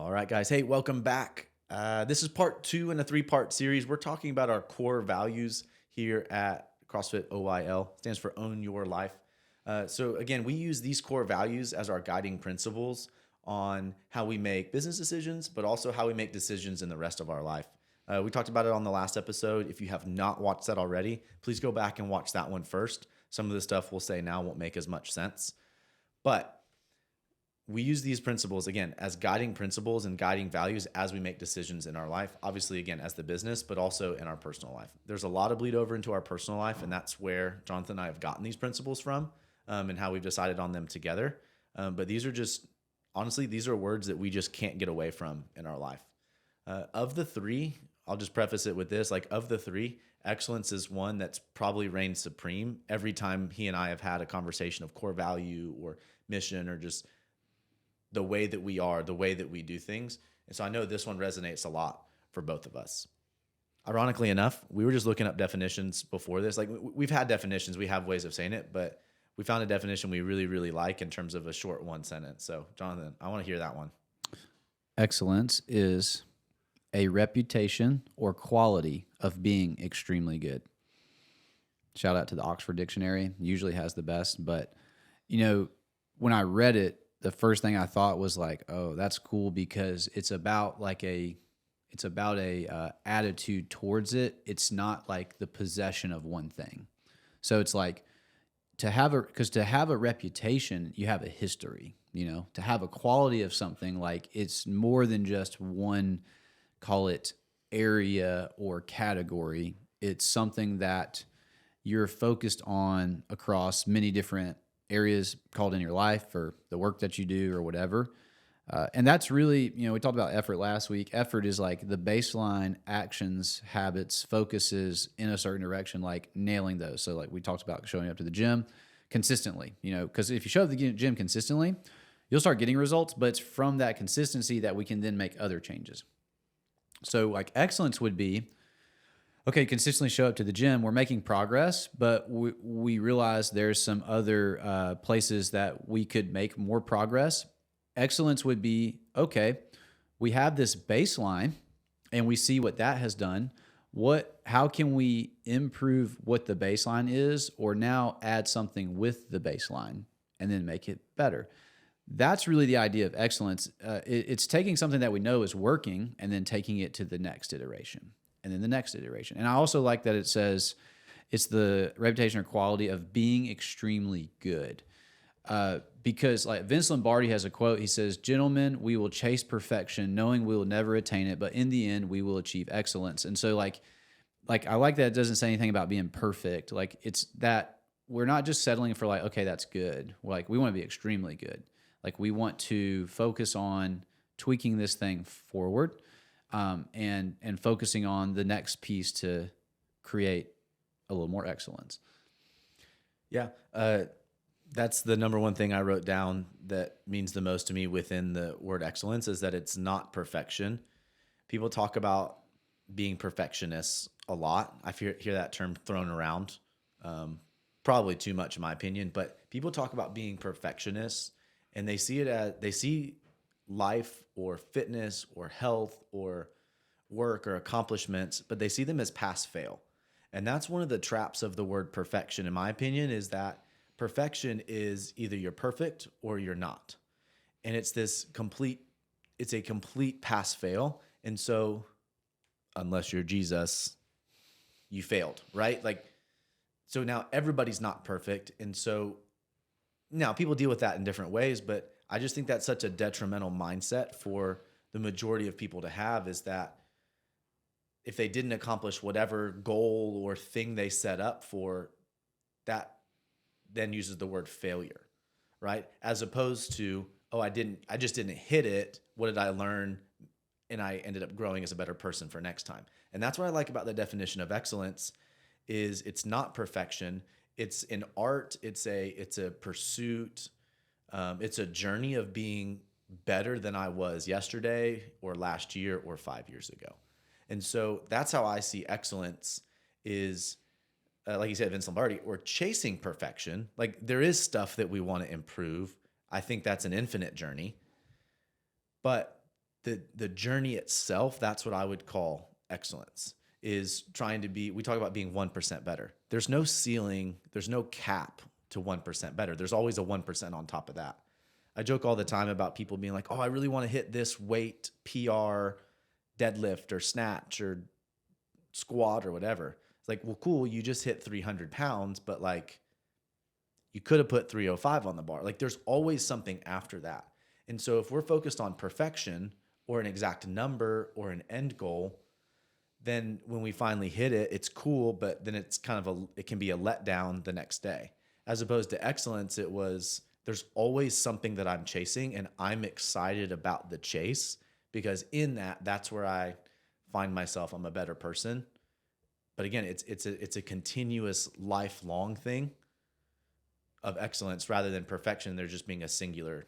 All right, guys. Hey, welcome back. This is part two in a three-part series. We're talking about our core values here at CrossFit OYL. Stands for Own Your Life. So again, we use these core values as our guiding principles on how we make business decisions, but also how we make decisions in the rest of our life. We talked about it on the last episode. If you have not watched that already, please go back and watch that one first. Some of the stuff we'll say now won't make as much sense. But we use these principles, again, as guiding principles and guiding values as we make decisions in our life. Obviously, again, as the business, but also in our personal life. There's a lot of bleed over into our personal life, and that's where Jonathan and I have gotten these principles from and how we've decided on them together. But these are just, honestly, these are words that we just can't get away from in our life. Of the three, I'll just preface it with this, like of the three, excellence is one that's probably reigned supreme every time he and I have had a conversation of core value or mission or just the way that we are, the way that we do things. And so I know this one resonates a lot for both of us. Ironically enough, we were just looking up definitions before this. Like we've had definitions, we have ways of saying it, but we found a definition we really, really like in terms of a short one sentence. So Jonathan, I want to hear that one. Excellence is a reputation or quality of being extremely good. Shout out to the Oxford Dictionary. Usually has the best, but when I read it, the first thing I thought was like, oh, that's cool because it's about a attitude towards it. It's not like the possession of one thing. So it's like to have a reputation, you have a history, to have a quality of something, like it's more than just one, call it area or category. It's something that you're focused on across many different areas called in your life or the work that you do or whatever. And that's really, we talked about effort last week. Effort is like the baseline actions, habits, focuses in a certain direction, like nailing those. So like we talked about showing up to the gym consistently, because if you show up to the gym consistently, you'll start getting results, but it's from that consistency that we can then make other changes. So like excellence would be, okay, consistently show up to the gym. We're making progress, but we realize there's some other places that we could make more progress. Excellence would be, okay, we have this baseline and we see what that has done. How can we improve what the baseline is, or now add something with the baseline and then make it better? That's really the idea of excellence. It's taking something that we know is working and then taking it to the next iteration. And then the next iteration. And I also like that it says it's the reputation or quality of being extremely good. Because like Vince Lombardi has a quote, he says, "Gentlemen, we will chase perfection, knowing we will never attain it, but in the end, we will achieve excellence." And so like I like that it doesn't say anything about being perfect. Like it's that we're not just settling for like, okay, that's good. We want to be extremely good. Like we want to focus on tweaking this thing forward. And focusing on the next piece to create a little more excellence. Yeah, that's the number one thing I wrote down that means the most to me within the word excellence is that it's not perfection. People talk about being perfectionists a lot. I hear that term thrown around, probably too much in my opinion, but people talk about being perfectionists and they see life or fitness or health or work or accomplishments, but they see them as pass fail. And that's one of the traps of the word perfection, in my opinion, is that perfection is either you're perfect or you're not. And it's a complete pass fail. And so unless you're Jesus, you failed, right? So now everybody's not perfect. And so now people deal with that in different ways, but I just think that's such a detrimental mindset for the majority of people to have, is that if they didn't accomplish whatever goal or thing they set up for, that then uses the word failure, right? As opposed to, oh, I just didn't hit it. What did I learn? And I ended up growing as a better person for next time. And that's what I like about the definition of excellence is it's not perfection. It's an art. It's a pursuit. It's a journey of being better than I was yesterday or last year or 5 years ago. And so that's how I see excellence is, like you said, Vince Lombardi, we're chasing perfection. Like there is stuff that we want to improve. I think that's an infinite journey. But the journey itself, that's what I would call excellence, is trying to be, we talk about being 1% better. There's no ceiling, there's no cap to 1% better. There's always a 1% on top of that. I joke all the time about people being like, oh, I really want to hit this weight PR deadlift or snatch or squat or whatever. It's like, well, cool, you just hit 300 pounds, but like you could have put 305 on the bar. Like there's always something after that. And so if we're focused on perfection or an exact number or an end goal, then when we finally hit it, it's cool, but then it's kind of it can be a letdown the next day. As opposed to excellence, it was, there's always something that I'm chasing and I'm excited about the chase, because in that, that's where I find myself, I'm a better person. But again, it's a continuous lifelong thing of excellence rather than perfection. There just being a singular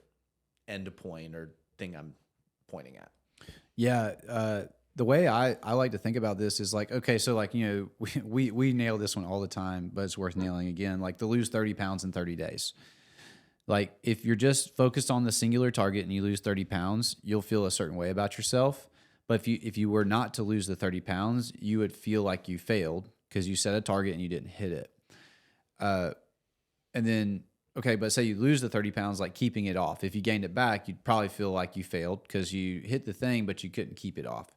end point or thing I'm pointing at. Yeah. The way I like to think about this is like, okay, so like, you know, we nail this one all the time, but it's worth nailing again, like to lose 30 pounds in 30 days. Like if you're just focused on the singular target and you lose 30 pounds, you'll feel a certain way about yourself. But if you were not to lose the 30 pounds, you would feel like you failed because you set a target and you didn't hit it. And then, okay, but say you lose the 30 pounds, like keeping it off. If you gained it back, you'd probably feel like you failed because you hit the thing, but you couldn't keep it off.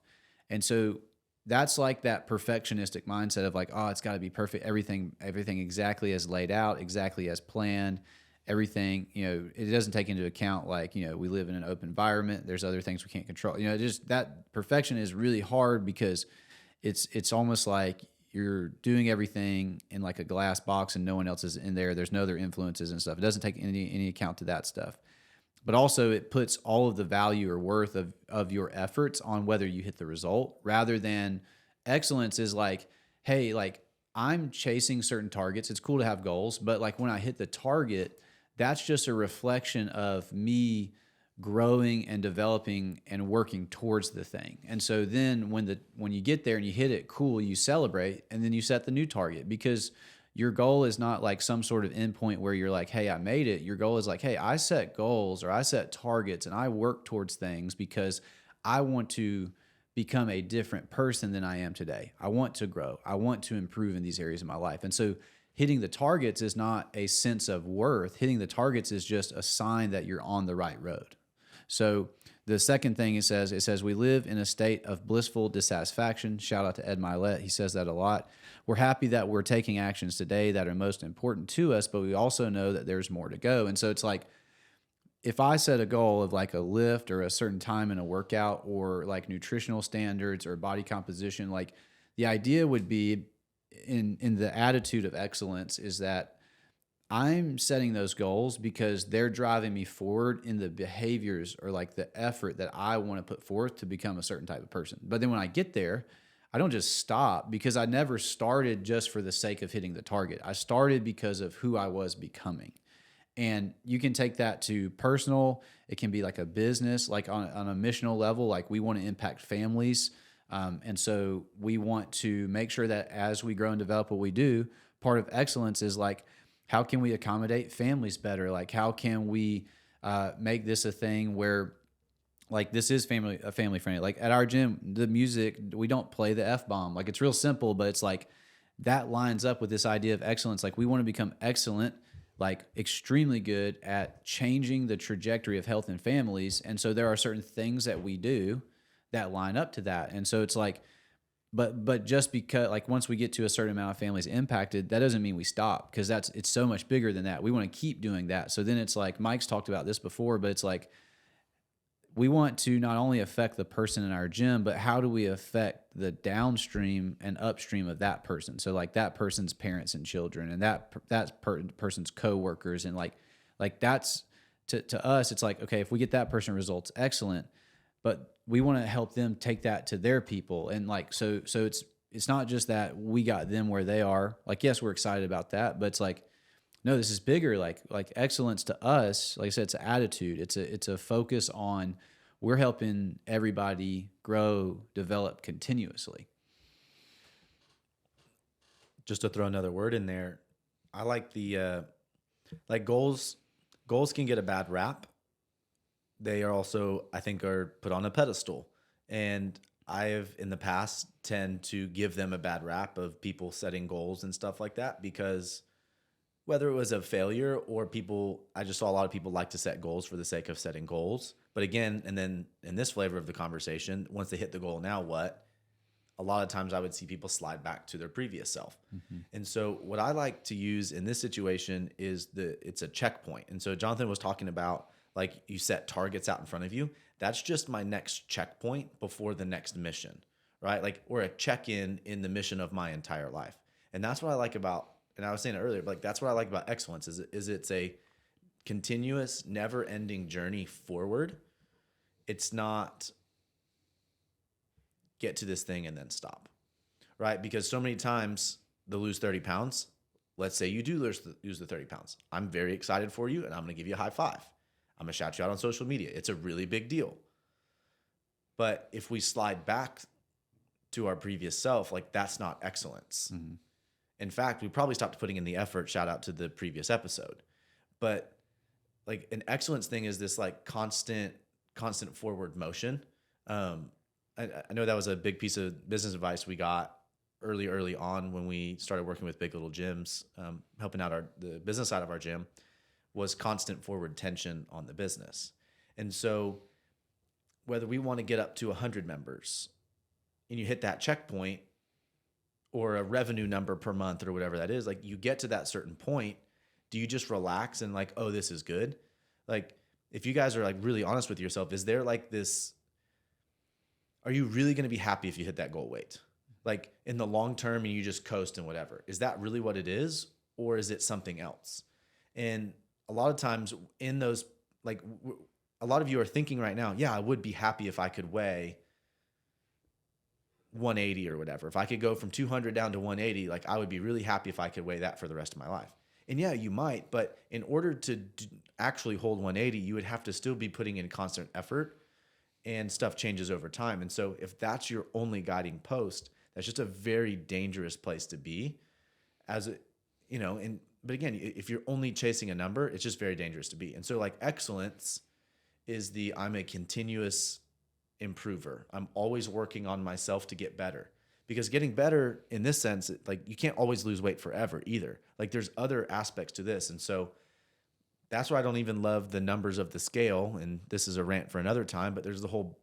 And so that's like that perfectionistic mindset of like, oh, it's got to be perfect. Everything exactly as laid out, exactly as planned. Everything, you know, it doesn't take into account like, you know, we live in an open environment. There's other things we can't control. You know, just that perfection is really hard because it's almost like you're doing everything in like a glass box and no one else is in there. There's no other influences and stuff. It doesn't take any account to that stuff. But also it puts all of the value or worth of your efforts on whether you hit the result, rather than excellence is like, hey, like I'm chasing certain targets. It's cool to have goals, but like when I hit the target, that's just a reflection of me growing and developing and working towards the thing. And so then when you get there and you hit it, cool, you celebrate, and then you set the new target, because your goal is not like some sort of endpoint where you're like, hey, I made it. Your goal is like, hey, I set goals or I set targets and I work towards things because I want to become a different person than I am today. I want to grow. I want to improve in these areas of my life. And so hitting the targets is not a sense of worth. Hitting the targets is just a sign that you're on the right road. So the second thing it says, we live in a state of blissful dissatisfaction. Shout out to Ed Milet. He says that a lot. We're happy that we're taking actions today that are most important to us, but we also know that there's more to go. And so it's like, if I set a goal of like a lift or a certain time in a workout or like nutritional standards or body composition, like the idea would be in the attitude of excellence is that I'm setting those goals because they're driving me forward in the behaviors or like the effort that I want to put forth to become a certain type of person. But then when I get there, I don't just stop, because I never started just for the sake of hitting the target. I started because of who I was becoming. And you can take that to personal. It can be like a business, like on a missional level, like we want to impact families. And so we want to make sure that as we grow and develop what we do, part of excellence is like, how can we accommodate families better? Like, how can we make this a thing where, like, this is family friendly? Like at our gym, the music, we don't play the F-bomb. Like, it's real simple, but it's like that lines up with this idea of excellence. Like, we want to become excellent, like extremely good at changing the trajectory of health and families. And so there are certain things that we do that line up to that. And so it's like, but just because like once we get to a certain amount of families impacted, that doesn't mean we stop, because it's so much bigger than that. We want to keep doing that. So then it's like, Mike's talked about this before, but it's like, we want to not only affect the person in our gym, but how do we affect the downstream and upstream of that person? So like that person's parents and children, and that person's coworkers, and like that's to us, it's like, okay, if we get that person results, excellent, but we want to help them take that to their people, and like so it's not just that we got them where they are. Like, yes, we're excited about that, but it's like, no, this is bigger. Like excellence to us, like I said, it's an attitude. It's a focus on, we're helping everybody grow, develop continuously. Just to throw another word in there, I like the like goals. Goals can get a bad rap they are also, I think, are put on a pedestal. And I have in the past tend to give them a bad rap of people setting goals and stuff like that, because whether it was a failure or people, I just saw a lot of people like to set goals for the sake of setting goals. But again, and then in this flavor of the conversation, once they hit the goal, now what? A lot of times I would see people slide back to their previous self. And so what I like to use in this situation is it's a checkpoint. And so Jonathan was talking about, like, you set targets out in front of you. That's just my next checkpoint before the next mission, right? Like, or a check-in in the mission of my entire life. And that's what I like about, and I was saying it earlier, but like, that's what I like about excellence is it's a continuous, never-ending journey forward. It's not get to this thing and then stop, right? Because so many times the lose 30 pounds, let's say you do lose the 30 pounds. I'm very excited for you, and I'm going to give you a high five. I'm going to shout you out on social media. It's a really big deal. But if we slide back to our previous self, like, that's not excellence. Mm-hmm. In fact, we probably stopped putting in the effort. Shout out to the previous episode. But like, an excellence thing is this like constant forward motion. I know that was a big piece of business advice we got early on when we started working with Big Little Gyms, helping out the business side of our gym, was constant forward tension on the business. And so whether we want to get up to 100 members and you hit that checkpoint, or a revenue number per month or whatever that is, like, you get to that certain point, do you just relax and like, oh, this is good? Like, if you guys are like really honest with yourself, is there like this, are you really going to be happy if you hit that goal weight? Like, in the long term, and you just coast and whatever, is that really what it is? Or is it something else? And a lot of times in those, like, a lot of you are thinking right now, yeah, I would be happy if I could weigh 180 or whatever. If I could go from 200 down to 180, like, I would be really happy if I could weigh that for the rest of my life. And yeah, you might, but in order to actually hold 180, you would have to still be putting in constant effort, and stuff changes over time. And so if that's your only guiding post, that's just a very dangerous place to be, as a, you know, and, but again, if you're only chasing a number, it's just very dangerous to be. And so like, excellence is I'm a continuous improver. I'm always working on myself to get better, because getting better in this sense, like, you can't always lose weight forever either. Like, there's other aspects to this. And so that's why I don't even love the numbers of the scale. And this is a rant for another time, but there's the whole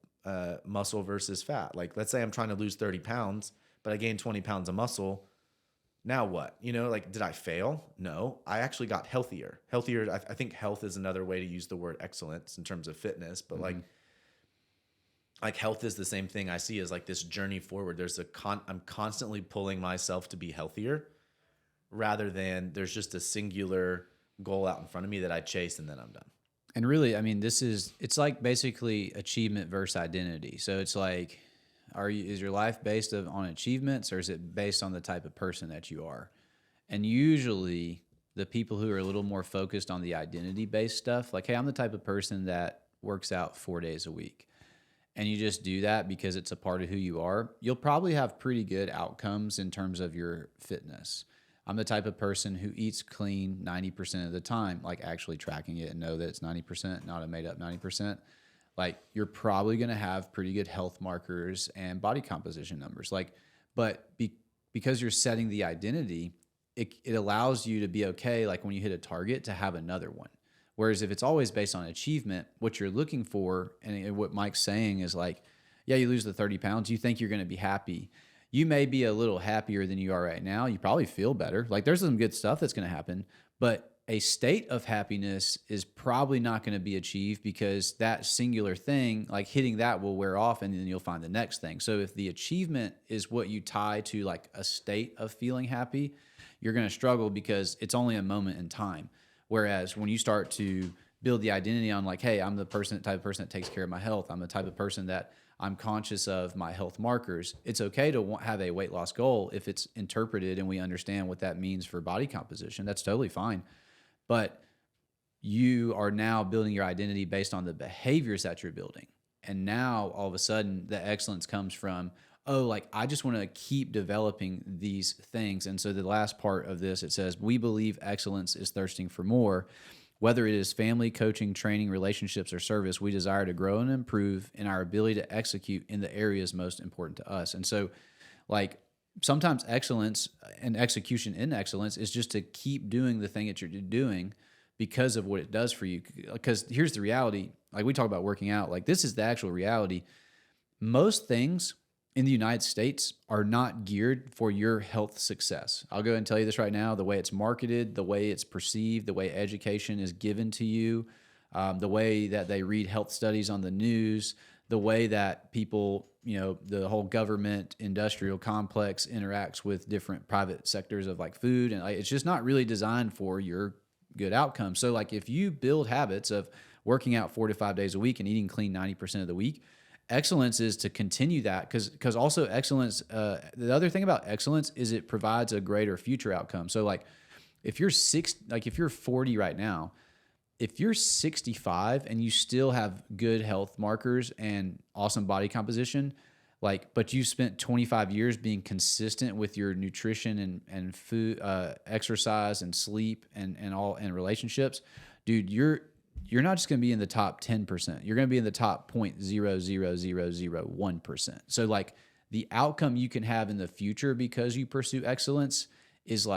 muscle versus fat. Like, let's say I'm trying to lose 30 pounds, but I gained 20 pounds of muscle. Now what? You know, like, did I fail? No, I actually got healthier. I think health is another way to use the word excellence in terms of fitness, but like health is the same thing I see as like this journey forward. There's I'm constantly pulling myself to be healthier, rather than there's just a singular goal out in front of me that I chase and then I'm done. And really, I mean, it's like basically achievement versus identity. So it's like, is your life based on achievements, or is it based on the type of person that you are? And usually the people who are a little more focused on the identity-based stuff, like, hey, I'm the type of person that works out 4 days a week, and you just do that because it's a part of who you are, you'll probably have pretty good outcomes in terms of your fitness. I'm the type of person who eats clean 90% of the time, like actually tracking it and know that it's 90%, not a made up 90%. Like, you're probably going to have pretty good health markers and body composition numbers. Like, but because you're setting the identity, it allows you to be okay, like, when you hit a target, to have another one. Whereas if it's always based on achievement, what you're looking for, and what Mike's saying is like, yeah, you lose the 30 pounds, you think you're going to be happy. You may be a little happier than you are right now. You probably feel better. Like, there's some good stuff that's going to happen, but a state of happiness is probably not going to be achieved, because that singular thing, like, hitting that will wear off, and then you'll find the next thing. So if the achievement is what you tie to like a state of feeling happy, you're going to struggle, because it's only a moment in time. Whereas when you start to build the identity on like, hey, I'm the type of person that takes care of my health. I'm the type of person that I'm conscious of my health markers. It's okay to have a weight loss goal if it's interpreted and we understand what that means for body composition. That's totally fine. But you are now building your identity based on the behaviors that you're building. And now all of a sudden the excellence comes from, oh, like, I just want to keep developing these things. And so the last part of this, it says, we believe excellence is thirsting for more. Whether it is family, coaching, training, relationships, or service, we desire to grow and improve in our ability to execute in the areas most important to us. And so, like, sometimes excellence and execution in excellence is just to keep doing the thing that you're doing because of what it does for you. Because here's the reality, like we talk about working out, like this is the actual reality. Most things in the United States are not geared for your health success. I'll go ahead and tell you this right now. The way it's marketed, the way it's perceived, the way education is given to you, the way that they read health studies on the news, the way that people, the whole government industrial complex interacts with different private sectors of like food. And it's just not really designed for your good outcome. So like if you build habits of working out 4 to 5 days a week and eating clean 90% of the week, excellence is to continue that because also excellence, the other thing about excellence is it provides a greater future outcome. So like if you're if you're 40 right now, if you're 65 and you still have good health markers and awesome body composition, but you spent 25 years being consistent with your nutrition and food, exercise and sleep and relationships, dude, you're not just going to be in the top 10%. You're going to be in the top 0.00001%. So like the outcome you can have in the future because you pursue excellence is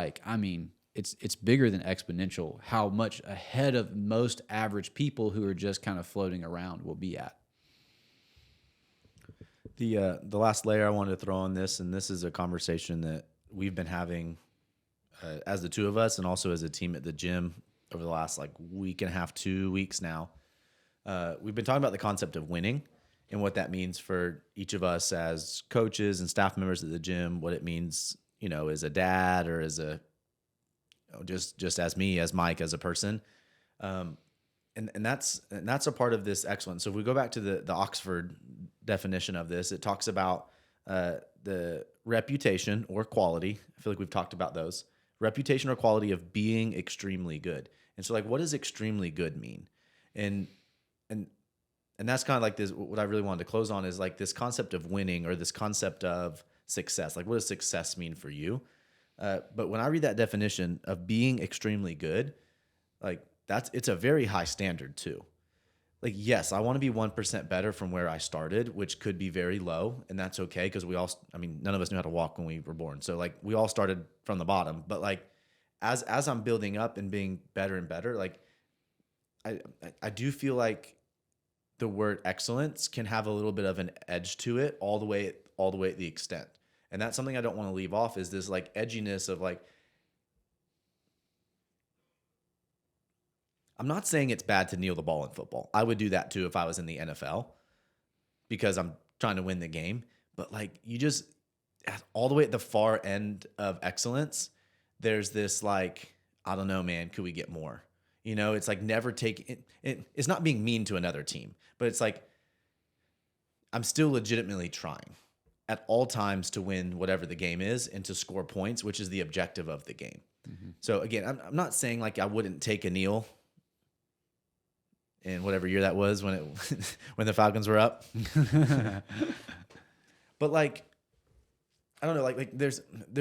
it's bigger than exponential how much ahead of most average people who are just kind of floating around will be at. The last layer I wanted to throw on this, and this is a conversation that we've been having as the two of us and also as a team at the gym over the last week and a half, 2 weeks now. We've been talking about the concept of winning and what that means for each of us as coaches and staff members at the gym, what it means, as a dad or as just as me, as Mike, as a person. And that's a part of this excellence. So if we go back to the Oxford definition of this, it talks about the reputation or quality. I feel like we've talked about those. Reputation or quality of being extremely good. And so what does extremely good mean? And that's kind of like this, what I really wanted to close on is this concept of winning or this concept of success. What does success mean for you? But when I read that definition of being extremely good, it's a very high standard too. Yes, I want to be 1% better from where I started, which could be very low, and that's okay because none of us knew how to walk when we were born. So we all started from the bottom, but as I'm building up and being better and better, I do feel like the word excellence can have a little bit of an edge to it all the way at the extent. And that's something I don't want to leave off is this edginess of I'm not saying it's bad to kneel the ball in football. I would do that too if I was in the NFL because I'm trying to win the game. But you just all the way at the far end of excellence, there's this I don't know, man, could we get more? It's never taking it. It's not being mean to another team, but it's I'm still legitimately trying at all times to win whatever the game is and to score points, which is the objective of the game. Mm-hmm. So again, I'm not saying I wouldn't take a kneel in whatever year that was when when the Falcons were up. But I don't know, there's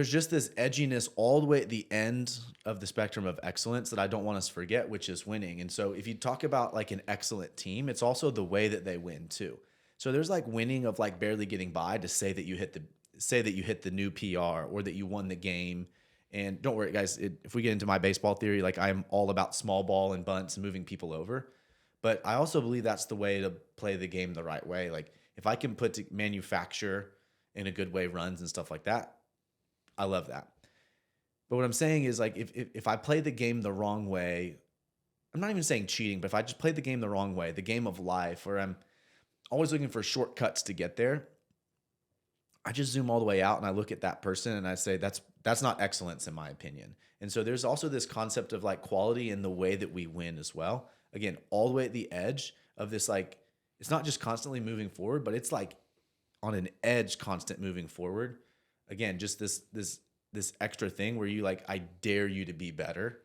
just this edginess all the way at the end of the spectrum of excellence that I don't want us to forget, which is winning. And so if you talk about an excellent team, it's also the way that they win too. So there's winning of barely getting by to say that you hit the new PR or that you won the game. And don't worry, guys, if we get into my baseball theory, I'm all about small ball and bunts and moving people over. But I also believe that's the way to play the game the right way. If I can manufacture in a good way runs and stuff like that, I love that. But what I'm saying is if I play the game the wrong way, I'm not even saying cheating, but if I just play the game the wrong way, the game of life, where I'm always looking for shortcuts to get there, I just zoom all the way out and I look at that person and I say, that's not excellence in my opinion. And so there's also this concept of quality in the way that we win as well. Again, all the way at the edge of this, it's not just constantly moving forward, but it's on an edge, constant moving forward. Again, just this extra thing where you I dare you to be better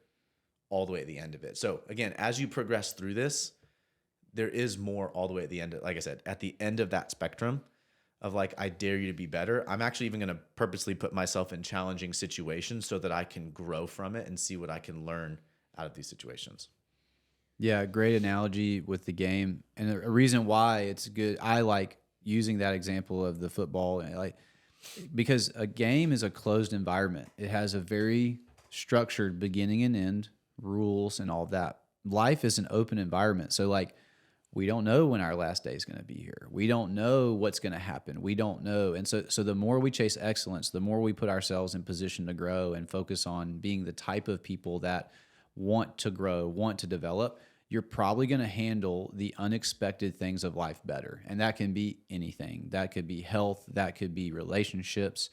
all the way at the end of it. So again, as you progress through this, there is more all the way at the end. Like I said, at the end of that spectrum of I dare you to be better. I'm actually even going to purposely put myself in challenging situations so that I can grow from it and see what I can learn out of these situations. Yeah, great analogy with the game, and a reason why it's good. I like using that example of the football, and like because a game is a closed environment. It has a very structured beginning and end, rules, and all of that. Life is an open environment, so like we don't know when our last day is going to be here. We don't know what's going to happen. We don't know, and so the more we chase excellence, the more we put ourselves in position to grow and focus on being the type of people that want to grow, want to develop, you're probably going to handle the unexpected things of life better. And that can be anything. That could be health, that could be relationships,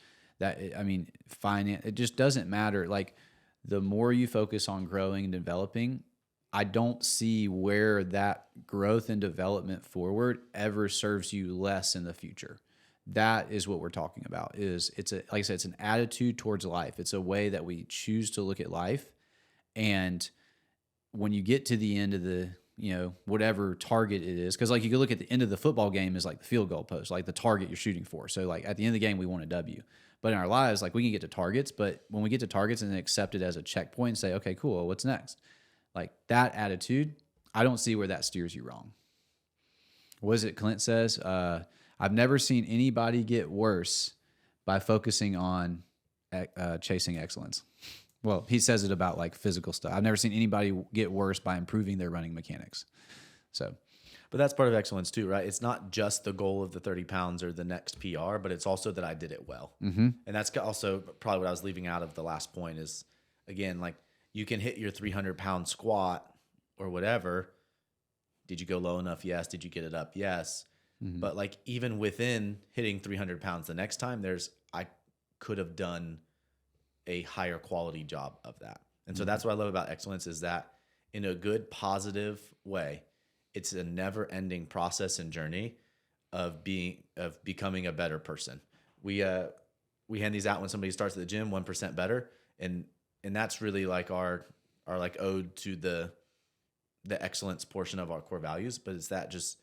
finance. It just doesn't matter. Like the more you focus on growing and developing, I don't see where that growth and development forward ever serves you less in the future. That is what we're talking about. Like I said, it's an attitude towards life. It's a way that we choose to look at life. And when you get to the end of the, whatever target it is, because like you can look at the end of the football game is like the field goal post, like the target you're shooting for. So like at the end of the game, we want a W. But in our lives, like we can get to targets, but when we get to targets and then accept it as a checkpoint and say, okay, cool, what's next? Like that attitude, I don't see where that steers you wrong. What is it Clint says? I've never seen anybody get worse by focusing on chasing excellence. Well, he says it about like physical stuff. I've never seen anybody get worse by improving their running mechanics. So, but that's part of excellence too, right? It's not just the goal of the 30 pounds or the next PR, but it's also that I did it well. Mm-hmm. And that's also probably what I was leaving out of the last point is, again, like you can hit your 300-pound squat or whatever. Did you go low enough? Yes. Did you get it up? Yes. Mm-hmm. But like even within hitting 300 pounds the next time, I could have done a higher quality job of that. And so that's what I love about excellence is that in a good, positive way, it's a never ending process and journey of becoming a better person. We hand these out when somebody starts at the gym, 1% better. And that's really like our like ode to the excellence portion of our core values. But it's that just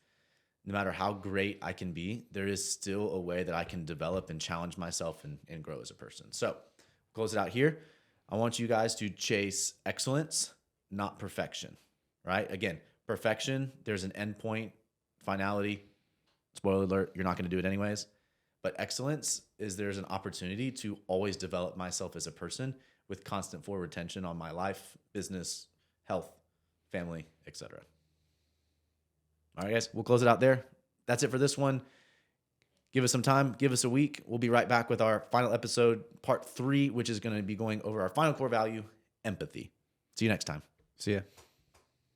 no matter how great I can be, there is still a way that I can develop and challenge myself and grow as a person. So close it out here. I want you guys to chase excellence, not perfection, right? Again, perfection, there's an endpoint, finality. Spoiler alert, you're not going to do it anyways. But excellence is there's an opportunity to always develop myself as a person with constant forward tension on my life, business, health, family, etc. All right, guys, we'll close it out there. That's it for this one. Give us some time. Give us a week. We'll be right back with our final episode, part 3, which is going to be going over our final core value, empathy. See you next time. See ya.